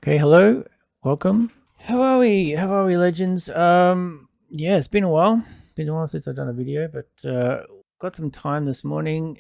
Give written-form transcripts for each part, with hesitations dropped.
Okay, hello, welcome. How are we? How are we, legends? Yeah, it's been a while. Been a while since I've done a video, but got some time this morning,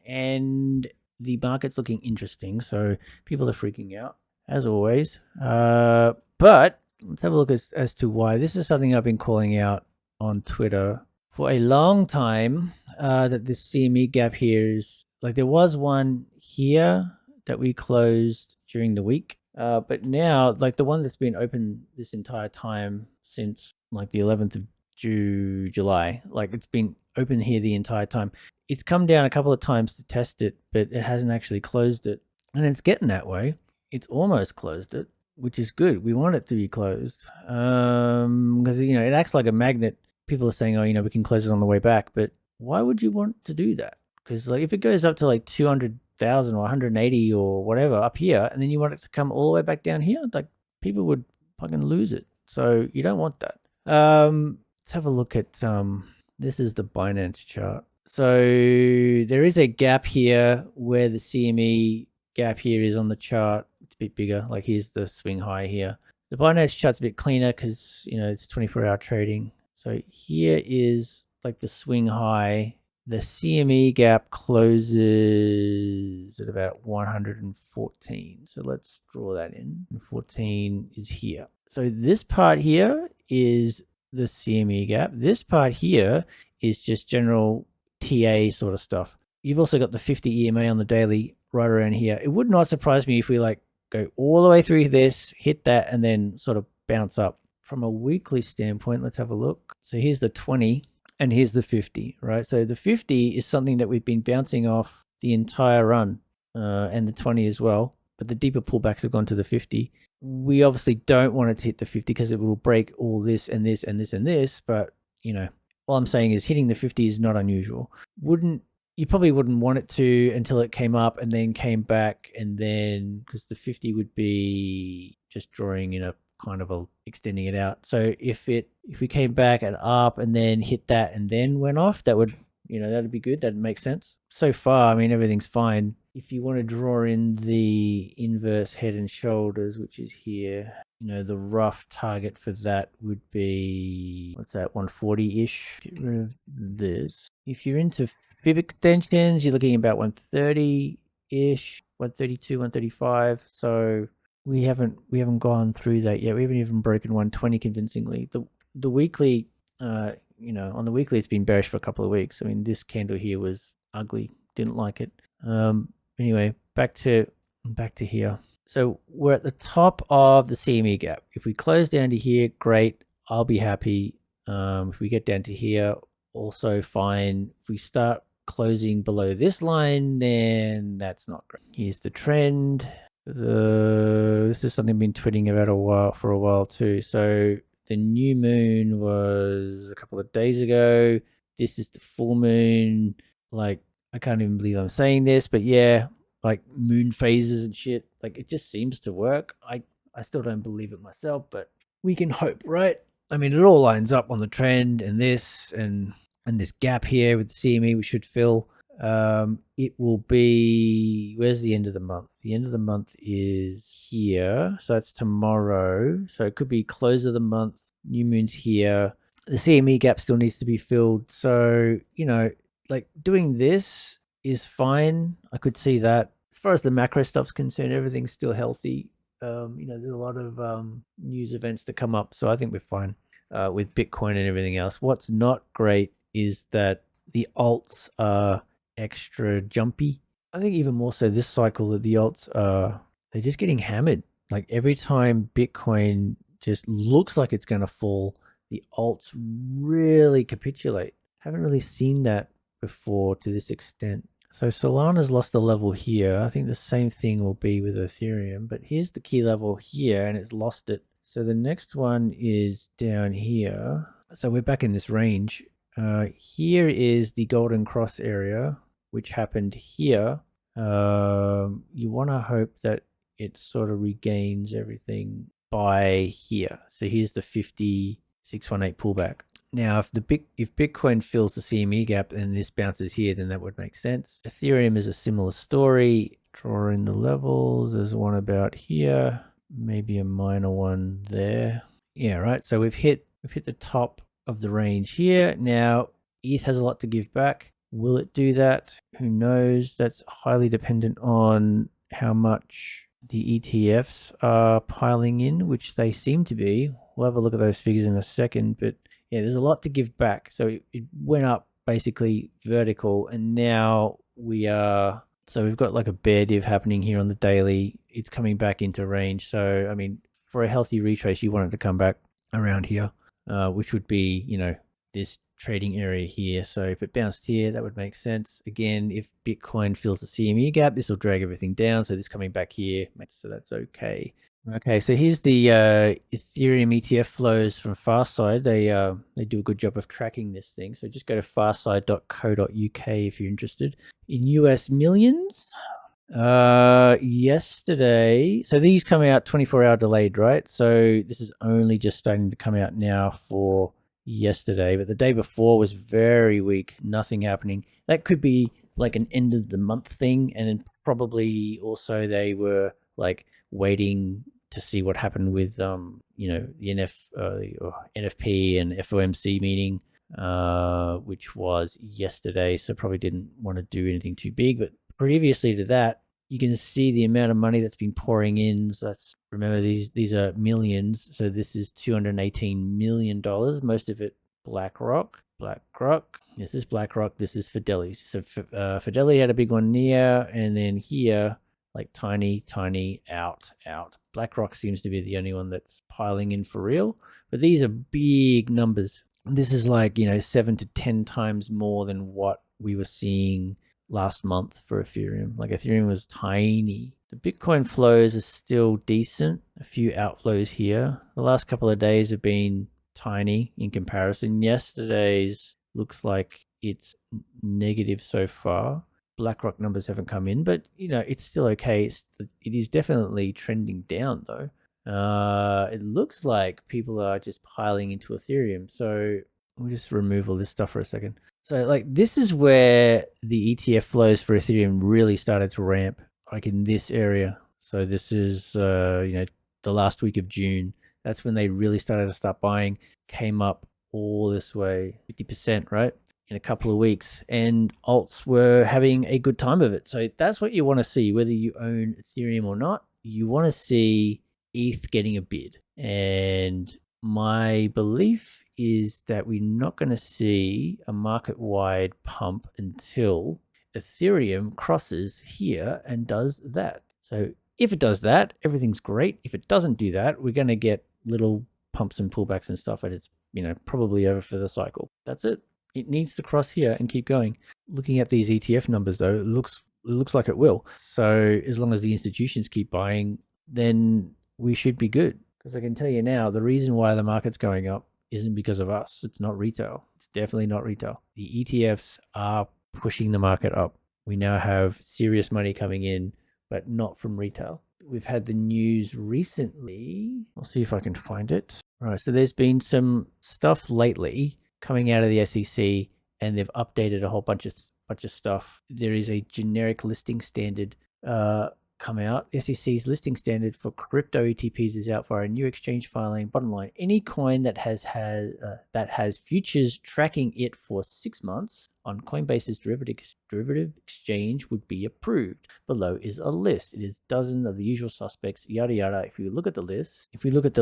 and the market's looking interesting. So people are freaking out, as always. But let's have a look as to why. This is something I've been calling out on Twitter for a long time. That this CME gap here is like there was one here that we closed during the week. But now, like the one that's been open this entire time since like the 11th of July, like it's been open here the entire time. It's come down a couple of times to test it, but it hasn't actually closed it. And it's getting that way. It's almost closed it, which is good. We want it to be closed because, it acts like a magnet. People are saying, we can close it on the way back. But why would you want to do that? Because like if it goes up to like 200,000 or 180 or whatever up here, and then you want it to come all the way back down here, like people would fucking lose it. So you don't want that. Let's have a look at this is the Binance chart. So there is a gap here where the CME gap here is on the chart. It's a bit bigger. Like here's the swing high here. The Binance chart's a bit cleaner because it's 24-hour trading. So here is like the swing high. The CME gap closes at about 114. So let's draw that in. 14 is here. So this part here is the CME gap. This part here is just general TA sort of stuff. You've also got the 50 EMA on the daily right around here. It would not surprise me if we like go all the way through this, hit that, and then sort of bounce up. From a weekly standpoint, let's have a look. So here's the 20 and here's the 50, right? So the 50 is something that we've been bouncing off the entire run and the 20 as well. But the deeper pullbacks have gone to the 50. We obviously don't want it to hit the 50 because it will break all this and this and this and this. But, all I'm saying is hitting the 50 is not unusual. You probably wouldn't want it to until it came up and then came back, and then because the 50 would be just drawing in a kind of extending it out. So if we came back and up and then hit that and then went off, that would that'd be good. That'd make sense. So far, everything's fine. If you want to draw in the inverse head and shoulders, which is here, the rough target for that would be, what's that, 140-ish. Get rid of this. If you're into fib extensions, you're looking about 130-ish, 132, 135. So we haven't gone through that yet. We haven't even broken 120 convincingly. The weekly, on the weekly, it's been bearish for a couple of weeks. This candle here was ugly. Didn't like it. Anyway, back to here. So we're at the top of the CME gap. If we close down to here, great. I'll be happy. If we get down to here, also fine. If we start closing below this line, then that's not great. Here's the trend. This is something I've been tweeting about for a while too. So the new moon was a couple of days ago. This is the full moon. Like, I can't even believe I'm saying this, but yeah, like moon phases and shit. Like, it just seems to work. I still don't believe it myself, but we can hope, right? It all lines up on the trend and this and this gap here with the CME we should fill. It will be, where's the end of the month? The end of the month is here. So that's tomorrow. So it could be close of the month. New moon's here. The CME gap still needs to be filled. So, like doing this is fine. I could see that. As far as the macro stuff's concerned, everything's still healthy. There's a lot of news events to come up. So I think we're fine with Bitcoin and everything else. What's not great is that the alts are extra jumpy. I think even more so this cycle that the alts they're just getting hammered. Like every time Bitcoin just looks like it's going to fall, the alts really capitulate. Haven't really seen that before to this extent. So Solana's lost a level here. I think the same thing will be with Ethereum, but here's the key level here and it's lost it. So the next one is down here. So we're back in this range. Here is the golden cross area, which happened here. You want to hope that it sort of regains everything by here. So here's the 50,618 pullback. Now, if Bitcoin fills the CME gap and this bounces here, then that would make sense. Ethereum is a similar story. Draw in the levels. There's one about here. maybe a minor one there. Yeah, right. So we've hit the top of the range here. Now ETH has a lot to give back. Will it do that? Who knows? That's highly dependent on how much the ETFs are piling in, which they seem to be. We'll have a look at those figures in a second, but yeah, there's a lot to give back. So it went up basically vertical, and now we are, so we've got like a bear div happening here on the daily. It's coming back into range. So I mean, for a healthy retrace, you want it to come back around here, which would be, you know, this trading area here. So if it bounced here, that would make sense. Again, if Bitcoin fills the CME gap, this will drag everything down. So this coming back here, so that's okay. Okay, so here's the Ethereum ETF flows from Farside. They do a good job of tracking this thing. So just go to farside.co.uk if you're interested. In US millions, yesterday, so these come out 24-hour delayed, right? So this is only just starting to come out now for yesterday, but the day before was very weak, nothing happening. That could be like an end of the month thing, and then probably also they were like waiting to see what happened with you know, the NFP and FOMC meeting, which was yesterday, so probably didn't want to do anything too big. But previously to that, you can see the amount of money that's been pouring in. So that's, remember, these are millions. So this is $218 million, most of it BlackRock. This is BlackRock. This is Fidelity. So Fidelity had a big one near, and then here, like tiny out. BlackRock seems to be the only one that's piling in for real. But these are big numbers. This is like, you know, 7 to 10 times more than what we were seeing last month for Ethereum. Like Ethereum was tiny. The Bitcoin flows are still decent. A few outflows here. The last couple of days have been tiny in comparison. Yesterday's looks like it's negative so far. BlackRock numbers haven't come in, but you know, it's still okay. It is definitely trending down though. It looks like people are just piling into Ethereum. So we'll just remove all this stuff for a second. So like this is where the ETF flows for Ethereum really started to ramp, like in this area. So this is you know, the last week of June. That's when they really started to start buying. Came up all this way, 50%, right, in a couple of weeks, and alts were having a good time of it. So that's what you want to see, whether you own Ethereum or not. You want to see ETH getting a bid, and my belief is that we're not going to see a market-wide pump until Ethereum crosses here and does that. So if it does that, everything's great. If it doesn't do that, we're going to get little pumps and pullbacks and stuff, and it's, you know, probably over for the cycle. That's it. It needs to cross here and keep going. Looking at these ETF numbers though, it looks like it will. So as long as the institutions keep buying, then we should be good. Because I can tell you now, the reason why the market's going up isn't because of us. It's not retail. It's definitely not retail. The ETFs are pushing the market up. We now have serious money coming in, but not from retail. We've had the news recently. I'll see if I can find it. All right, so there's been some stuff lately coming out of the SEC, and they've updated a whole bunch of stuff. There is a generic listing standard come out. SEC's listing standard for crypto ETPs is out via a new exchange filing. Bottom line, any coin that has futures tracking it for 6 months on Coinbase's derivative exchange would be approved. Below is a list. It is dozens of the usual suspects, yada yada. If we look at the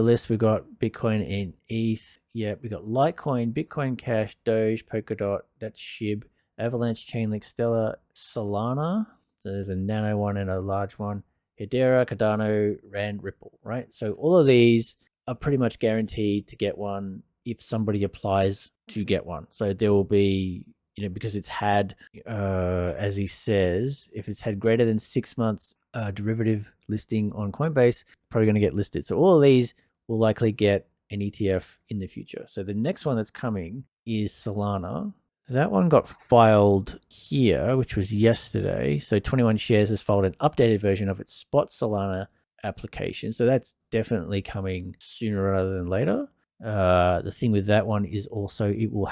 list, we've got Bitcoin and ETH. Yeah, we got Litecoin, Bitcoin Cash, Doge, Polkadot, that's SHIB, Avalanche, Chainlink, Stellar, Solana. So there's a nano one and a large one. Hedera, Cardano, Rand, Ripple, right? So all of these are pretty much guaranteed to get one if somebody applies to get one. So there will be, you know, because it's had, as he says, if it's had greater than 6 months derivative listing on Coinbase, probably going to get listed. So all of these will likely get an ETF in the future. So the next one that's coming is Solana. That one got filed here, which was yesterday. So 21 Shares has filed an updated version of its spot Solana application. So that's definitely coming sooner rather than later. The thing with that one is also it will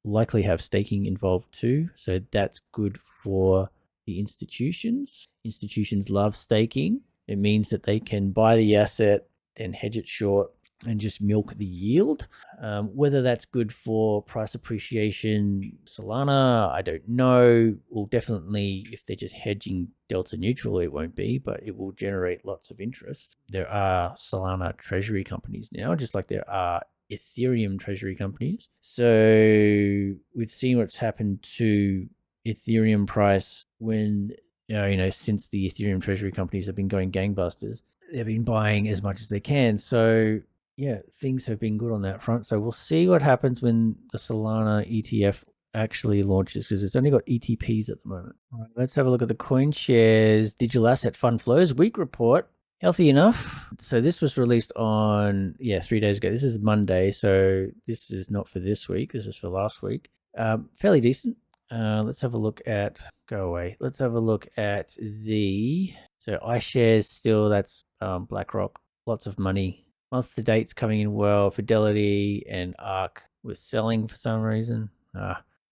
likely have staking involved too. So that's good for the institutions. Institutions love staking. It means that they can buy the asset, then hedge it short, and just milk the yield. Whether that's good for price appreciation, Solana, I don't know. Well, definitely, if they're just hedging delta neutral, it won't be, but it will generate lots of interest. There are Solana treasury companies now, just like there are Ethereum treasury companies. So we've seen what's happened to Ethereum price when, since the Ethereum treasury companies have been going gangbusters. They've been buying as much as they can. So yeah, things have been good on that front. So we'll see what happens when the Solana ETF actually launches, because it's only got ETPs at the moment. All right, let's have a look at the Coinshares Digital Asset Fund Flows week report. Healthy enough. So this was released on 3 days ago. This is Monday, so this is not for this week. This is for last week. Fairly decent. Let's have a look at. Go away. Let's have a look at the. So iShares still. That's BlackRock. Lots of money. Month to date's coming in well. Fidelity and ARK was selling for some reason.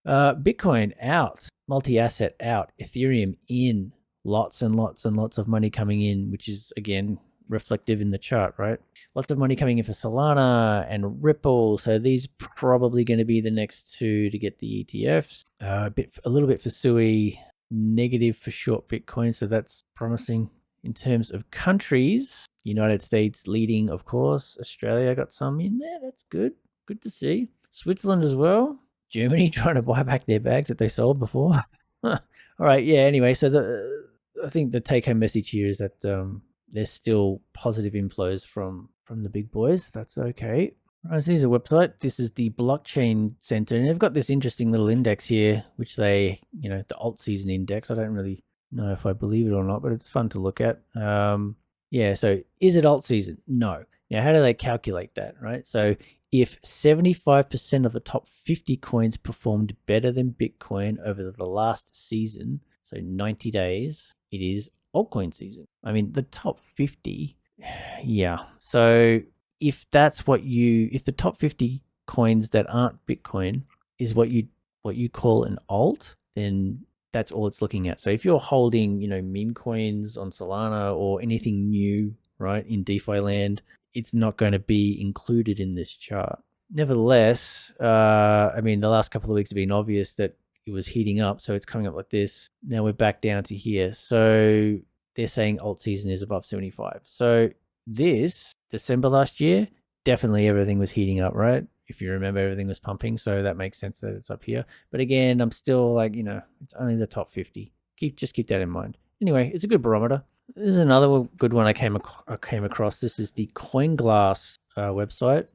Bitcoin out. Multi-asset out. Ethereum in. Lots and lots and lots of money coming in, which is, again, reflective in the chart, right? Lots of money coming in for Solana and Ripple. So these probably going to be the next two to get the ETFs. A little bit for SUI, negative for short Bitcoin. So that's promising. In terms of countries, United States leading, of course. Australia got some in there. That's good. Good to see. Switzerland as well. Germany trying to buy back their bags that they sold before. All right. Yeah. Anyway, so I think the take-home message here is that there's still positive inflows from the big boys. That's okay. All right, so here's a website. This is the Blockchain Center, and they've got this interesting little index here, which the alt season index. I don't really know if I believe it or not, but it's fun to look at. So is it alt season? No. Now, how do they calculate that, right? So if 75% of the top 50 coins performed better than Bitcoin over the last season, so 90 days, it is altcoin season. I mean, the top 50, yeah. So if that's if the top 50 coins that aren't Bitcoin is what you call an alt, then that's all it's looking at. So if you're holding, meme coins on Solana or anything new, right, in DeFi land, it's not going to be included in this chart. Nevertheless, the last couple of weeks have been obvious that it was heating up, so it's coming up like this. Now we're back down to here. So they're saying alt season is above 75. So this December last year, definitely everything was heating up, right? If you remember, everything was pumping, so that makes sense that it's up here. But again, I'm still like, it's only the top 50. Just keep that in mind. Anyway, it's a good barometer. This is another good one I came across. This is the CoinGlass website.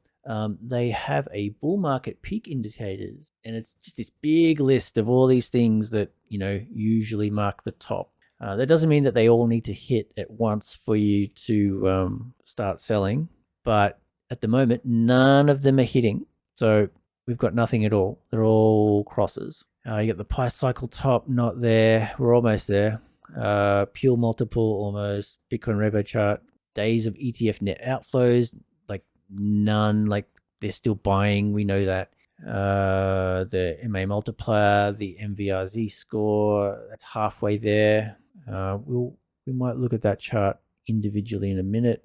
They have a bull market peak indicators, and it's just this big list of all these things that usually mark the top. That doesn't mean that they all need to hit at once for you to start selling, but at the moment, none of them are hitting. So we've got nothing at all. They're all crosses. You got the Pi cycle top, not there. We're almost there. Pure multiple, almost. Bitcoin Revo chart. Days of ETF net outflows, like none. Like they're still buying. We know that. The MA multiplier, the MVRZ score, that's halfway there. We might look at that chart individually in a minute.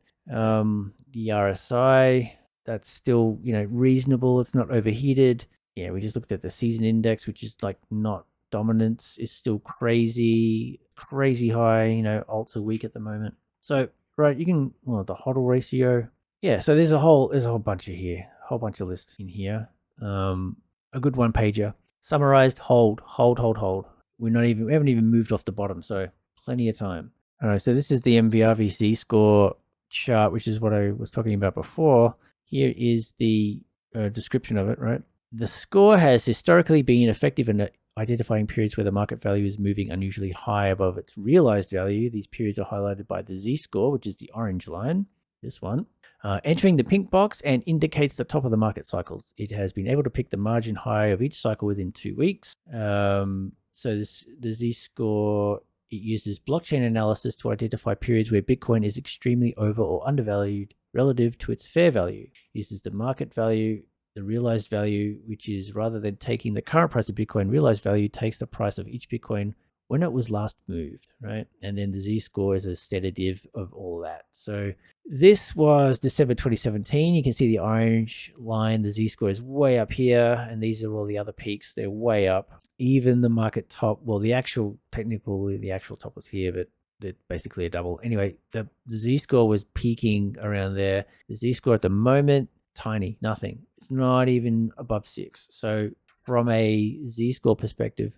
The RSI, that's still reasonable. It's not overheated. Yeah, we just looked at the season index, which is like not dominance, is still crazy high. Alts are weak at the moment. So right, you can the HODL ratio. Yeah, so there's a whole bunch of here, a whole bunch of lists in here. A good one pager. Summarized, hold. We haven't even moved off the bottom, so plenty of time. All right, so this is the MVRVC score chart, which is what I was talking about before. Here is the description of it, right? The score has historically been effective in identifying periods where the market value is moving unusually high above its realized value. These periods are highlighted by the Z-score, which is the orange line, this one. Entering the pink box and indicates the top of the market cycles. It has been able to pick the margin high of each cycle within 2 weeks. So the Z-score, it uses blockchain analysis to identify periods where Bitcoin is extremely over or undervalued relative to its fair value. It uses the market value, the realized value, which is rather than taking the current price of Bitcoin, realized value takes the price of each Bitcoin when it was last moved, right? And then the z-score is a steady div of all that. So this was December 2017. You can see the orange line, the z-score is way up here, and these are all the other peaks. They're way up. Even the market top, well, the actual top was here, but they're basically a double. Anyway, the z-score was peaking around there. The z-score at the moment, tiny, nothing. It's not even above 6. So from a z-score perspective,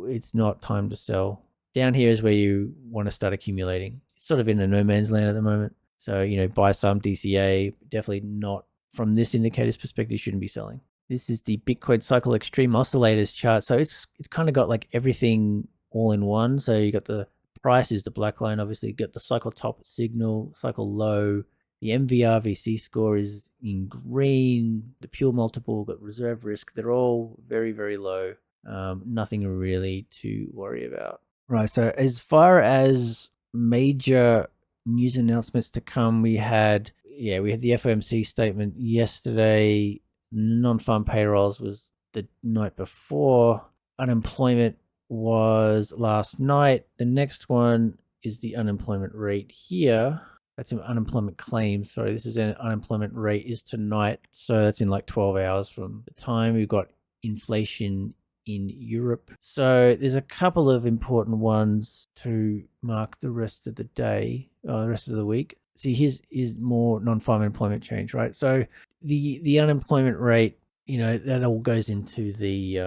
it's not time to sell. Down here is where you want to start accumulating. It's sort of in a no man's land at the moment. So, buy some DCA, definitely not from this indicator's perspective, you shouldn't be selling. This is the Bitcoin Cycle Extreme Oscillators chart. So it's kind of got like everything all in one. So you got the price is the black line, obviously. You got the cycle top signal, cycle low. The MVRVC score is in green. The pure multiple, got reserve risk. They're all very, very low. Nothing really to worry about. Right. So as far as major news announcements to come, we had the FOMC statement yesterday. Non-farm payrolls was the night before. Unemployment was last night. The next one is the unemployment rate here. That's an unemployment claim. Sorry, this is an unemployment rate is tonight. So that's in like 12 hours from the time. We've got inflation in Europe. So there's a couple of important ones to mark the rest of the day, the rest of the week. See, here's is more non-farm employment change, right? So the unemployment rate, that all goes into the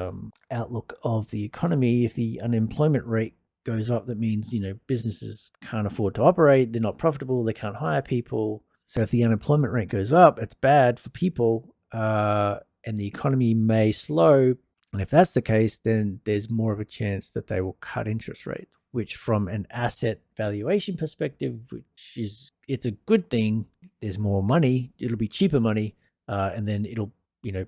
outlook of the economy. If the unemployment rate goes up, that means, businesses can't afford to operate. They're not profitable. They can't hire people. So if the unemployment rate goes up, it's bad for people, and the economy may slow. And if that's the case, then there's more of a chance that they will cut interest rates, which from an asset valuation perspective, it's a good thing. There's more money. It'll be cheaper money. And then it'll,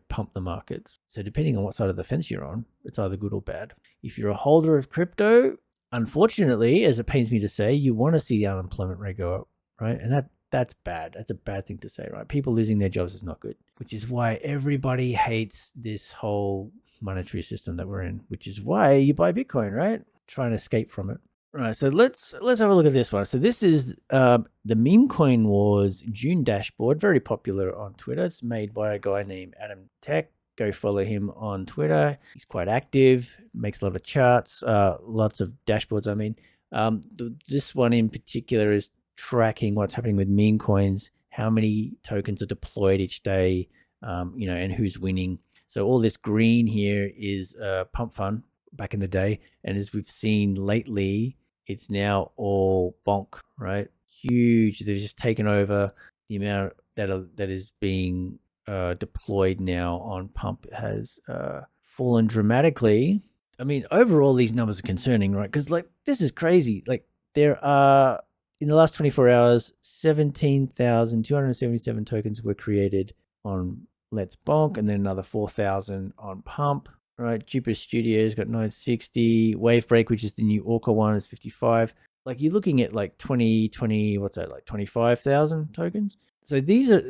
pump the markets. So depending on what side of the fence you're on, it's either good or bad. If you're a holder of crypto, unfortunately, as it pains me to say, you want to see the unemployment rate go up, right? And that's bad. That's a bad thing to say, right? People losing their jobs is not good, which is why everybody hates this whole monetary system that we're in, which is why you buy Bitcoin, right? Try and escape from it. All right, so let's have a look at this one. So this is the Memecoin Wars June dashboard, very popular on Twitter. It's made by a guy named Adam Tech. Go follow him on Twitter. He's quite active, makes a lot of charts, lots of dashboards. I mean, this one in particular is tracking what's happening with meme coins, how many tokens are deployed each day, and who's winning. So all this green here is pump fund back in the day. And as we've seen lately, it's now all bonk, right? Huge. They've just taken over. The amount that is being deployed now on pump has fallen dramatically. I mean, overall, these numbers are concerning, right? Because this is crazy. There are, in the last 24 hours, 17,277 tokens were created on Let's Bonk, and then another 4,000 on Pump, right? Jupiter Studios got 960. Wavebreak, which is the new Orca one, is 55. You're looking at 25,000 tokens. So these are,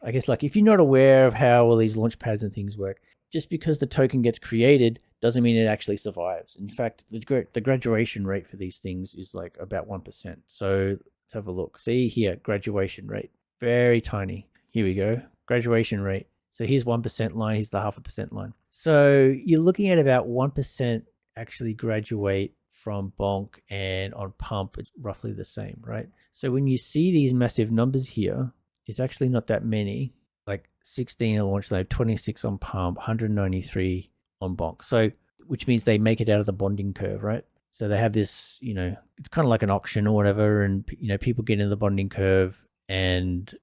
I guess, if you're not aware of how all these launch pads and things work, just because the token gets created doesn't mean it actually survives. In fact, the graduation rate for these things is about 1%. So let's have a look. See here, graduation rate, very tiny. Here we go, graduation rate. So here's 1% line, here's the 0.5% line. So you're looking at about 1% actually graduate from bonk, and on pump, it's roughly the same, right? So when you see these massive numbers here, it's actually not that many. 16 on launch load, 26 on pump, 193 on bonk. So, which means they make it out of the bonding curve, right? So they have this, it's kind of like an auction or whatever, and people get in the bonding curve and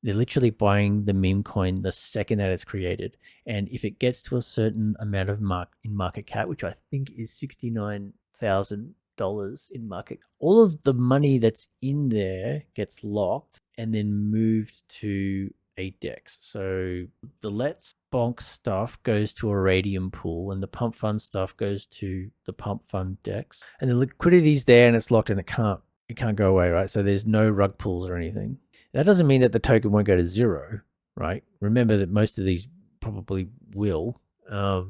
they're literally buying the meme coin the second that it's created. And if it gets to a certain amount of market cap, which I think is $69,000 in market, all of the money that's in there gets locked and then moved to a DEX. So the Let's Bonk stuff goes to a Radium pool, and the Pump Fund stuff goes to the Pump Fund DEX. And the liquidity's there and it's locked and it can't go away, right? So there's no rug pulls or anything. That doesn't mean that the token won't go to zero, right? Remember that most of these probably will. Out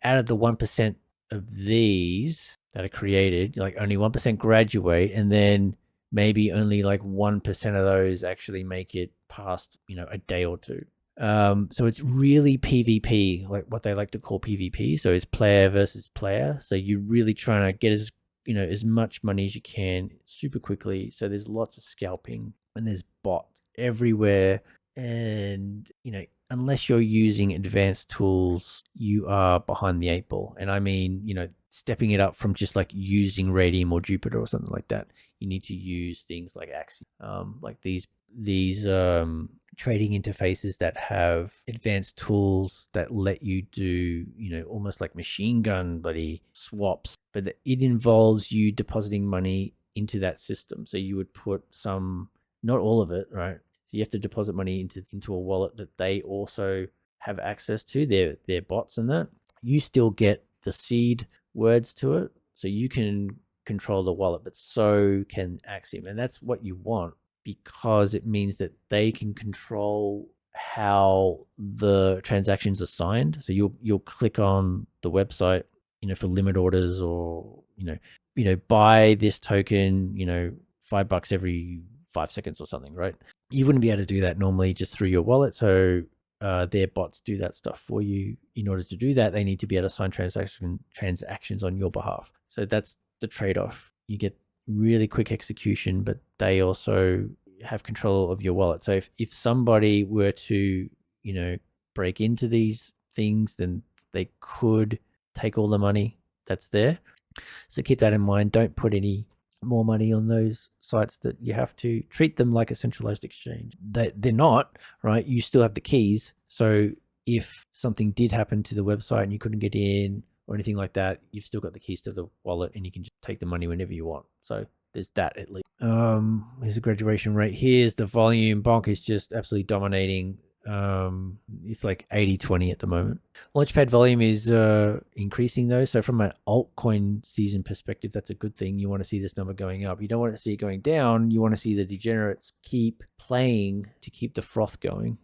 of the 1% of these that are created, like only 1% graduate, and then maybe only like 1% of those actually make it past, a day or two. So it's really PvP, like what they like to call PvP. So it's player versus player. So you're really trying to get as much money as you can super quickly. So there's lots of scalping and there's bots everywhere. And, unless you're using advanced tools, you are behind the 8 ball. And I mean, stepping it up from just like using Radium or Jupiter or something like that. You need to use things like Axiom, like these trading interfaces that have advanced tools that let you do, almost like machine gun bloody swaps, but it involves you depositing money into that system. So you would put some, not all of it, right? So you have to deposit money into a wallet that they also have access to, their bots and that. You still get the seed words to it, so you can control the wallet, but so can Axiom. And that's what you want, because it means that they can control how the transactions are signed. So you'll click on the website, for limit orders, or buy this token, $5 every 5 seconds or something, right? You wouldn't be able to do that normally just through your wallet. So their bots do that stuff for you. In order to do that, they need to be able to sign transactions on your behalf. So that's the trade-off. You get really quick execution, but they also have control of your wallet. So if somebody were to, break into these things, then they could take all the money that's there. So keep that in mind. Don't put any more money on those sites that you have to treat them like a centralized exchange. They're not, right? You still have the keys. So if something did happen to the website and you couldn't get in or anything like that, you've still got the keys to the wallet and you can just take the money whenever you want. So there's that at least. Here's the graduation rate. Here's the volume. Bonk is just absolutely dominating. It's like 80-20 at the moment. Launchpad volume is increasing though. So from an altcoin season perspective, that's a good thing. You want to see this number going up. You don't want to see it going down. You want to see the degenerates keep playing to keep the froth going.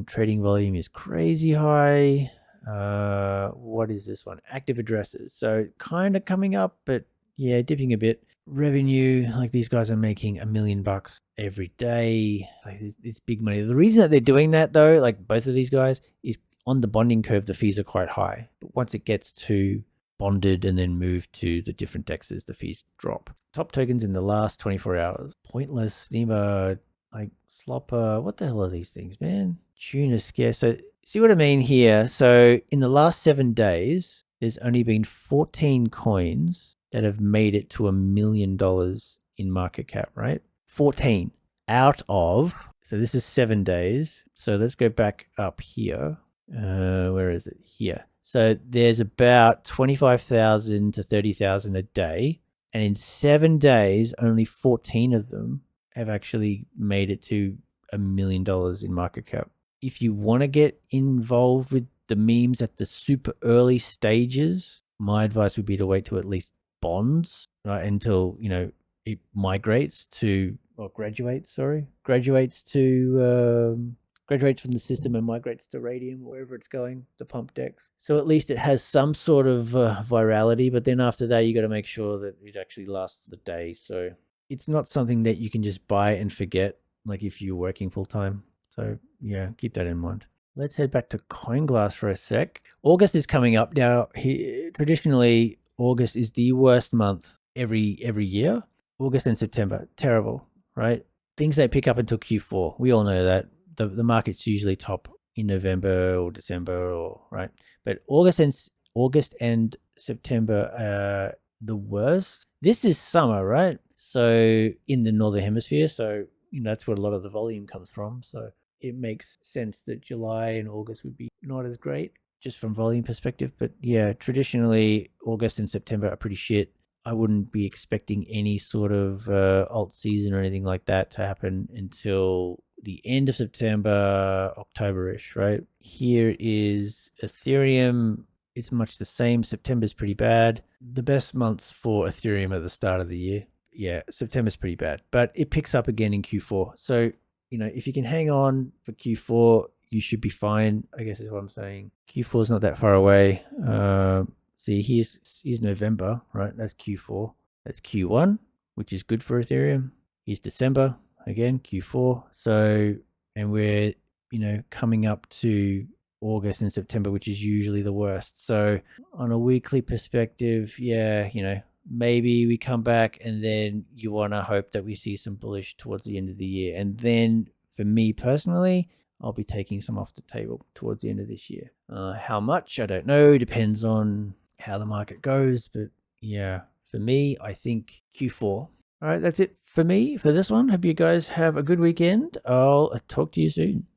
Trading volume is crazy high. What is this one? Active addresses. So kind of coming up, but yeah, dipping a bit. Revenue, like these guys are making $1 million every day. Like this big money. The reason that they're doing that though, like both of these guys, is on the bonding curve, the fees are quite high. But once it gets to bonded and then moved to the different dexes, the fees drop. Top tokens in the last 24 hours. Pointless, Nima, like Slopper. What the hell are these things, man? Tuna Scare. So see what I mean here? So in the last 7 days, there's only been 14 coins that have made it to $1 million in market cap, right? 14 out of, so this is 7 days. So let's go back up here. Where is it? Here. So there's about 25,000 to 30,000 a day. And in 7 days, only 14 of them have actually made it to $1 million in market cap. If you want to get involved with the memes at the super early stages, my advice would be to wait to at least bonds, right, until it migrates to, or graduates from the system and migrates to Radium or wherever it's going, the pump dex. So at least it has some sort of virality, but then after that you got to make sure that it actually lasts the day. So it's not something that you can just buy and forget, like if you're working full time. So yeah, keep that in mind. Let's head back to CoinGlass for a sec. August is coming up now. Traditionally, August is the worst month every year. August and September, terrible, right? Things don't pick up until Q4. We all know that. The markets usually top in November or December, or right. But August and September are the worst. This is summer, right? So in the northern hemisphere, so that's where a lot of the volume comes from. So it makes sense that July and August would be not as great, just from volume perspective. But yeah, traditionally August and September are pretty shit. I wouldn't be expecting any sort of alt season or anything like that to happen until the end of September, October-ish, right? Here is Ethereum. It's much the same. September's pretty bad. The best months for Ethereum at the start of the year. Yeah, September's pretty bad, but it picks up again in Q4. So, if you can hang on for Q4, you should be fine, I guess is what I'm saying. Q4 is not that far away. See, here's November, right? That's Q4. That's Q1, which is good for Ethereum. Here's December, again, Q4. So, and we're, coming up to August and September, which is usually the worst. So on a weekly perspective, yeah, maybe we come back and then you want to hope that we see some bullish towards the end of the year. And then for me personally, I'll be taking some off the table towards the end of this year. How much, I don't know. Depends on how the market goes. But yeah, for me, I think Q4. All right, that's it for me for this one. Hope you guys have a good weekend. I'll talk to you soon.